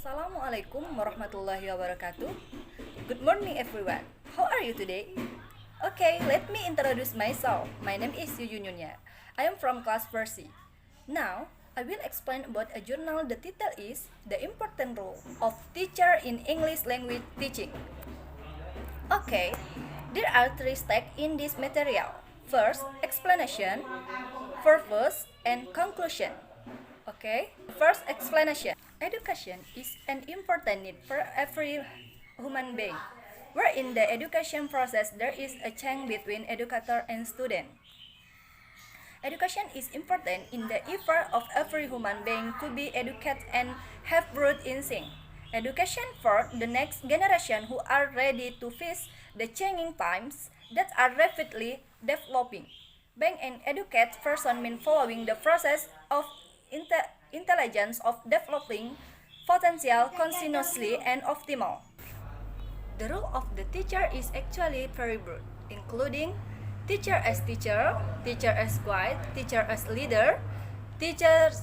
Assalamualaikum warahmatullahi wabarakatuh. Good morning everyone. How are you today? Okay, let me introduce myself. My name is Yujunyunya. I am from class 4C. Now, I will explain about a journal. The title is The Important Role of Teacher in English Language Teaching. Okay, there are three steps in this material. First, explanation, purpose, and conclusion. Okay, first explanation. Education is an important need for every human being. Where in the education process there is a chain between educator and student. Education is important in the effort of every human being to be educated and have root in sync. Education for the next generation who are ready to face the changing times that are rapidly developing. Being an educated person means following the process of intelligence of developing potential continuously and optimal. The role of the teacher is actually very broad, including teacher as teacher, teacher as guide, teacher as leader, teacher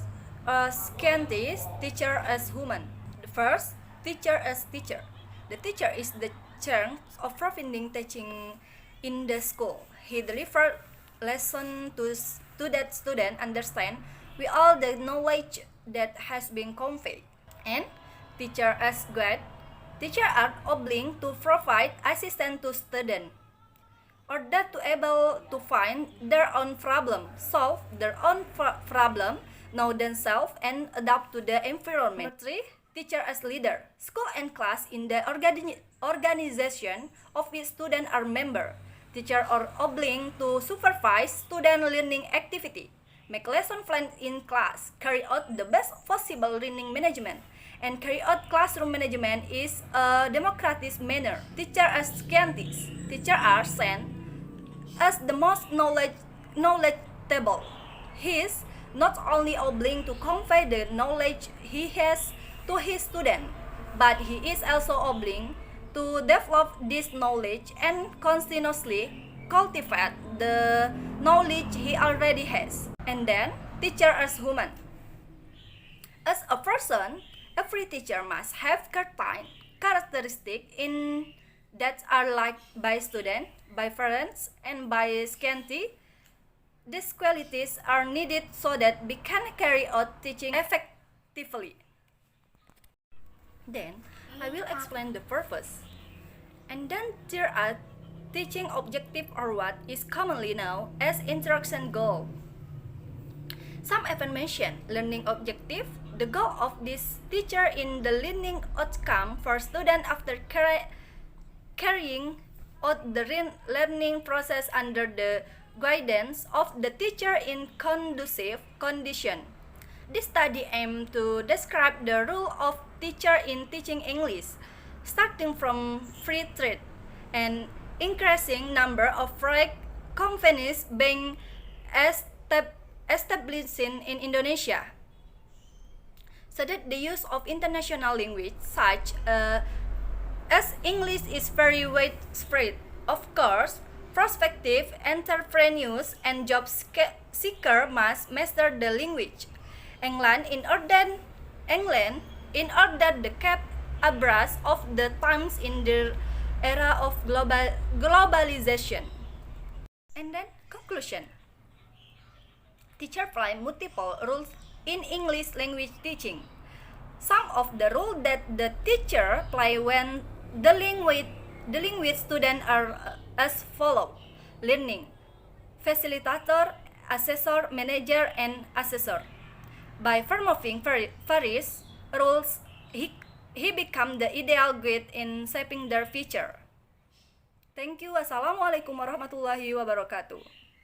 as scientist, teacher as human. The first, teacher as teacher. The teacher is the chance of providing teaching in the school. He delivers lesson to that student understand with all the knowledge that has been conveyed. And teacher as guide. Teachers are obliged to provide assistance to students or that to able to find their own problem, solve their own problem, know themselves, and adapt to the environment. 3. Teacher as leader. School and class in the organization of which students are member. Teachers are obliged to supervise student learning activity, make lesson plan in class, carry out the best possible learning management, and carry out classroom management is a democratic manner. Teacher as scientist. Teachers are sent as the most knowledgeable. He is not only obliged to convey the knowledge he has to his student, but he is also obliged to develop this knowledge and continuously cultivate the knowledge he already has. And then, teacher as human. As a person, every teacher must have certain characteristics in that are liked by students, by parents, and by scientists. These qualities are needed so that we can carry out teaching effectively. Then, I will explain the purpose. And then there are teaching objective, or what is commonly known as instruction goal. Some even mention learning objective. The goal of this teacher in the learning outcome for students after carrying out the learning process under the guidance of the teacher in conducive condition. This study aims to describe the role of teacher in teaching English, starting from free trade and increasing number of foreign companies being established in Indonesia, so that the use of international language such as English is very widespread. Of course, prospective entrepreneurs and job seekers must master the language England in order to keep abreast of the times in the era of globalization. And then conclusion. Teacher play multiple roles in English language teaching. Some of the roles that the teacher play when dealing with students are as follow: learning, facilitator, assessor, manager, and assessor. By performing various roles, he become the ideal guide in shaping their future. Thank you. Wassalamualaikum warahmatullahi wabarakatuh.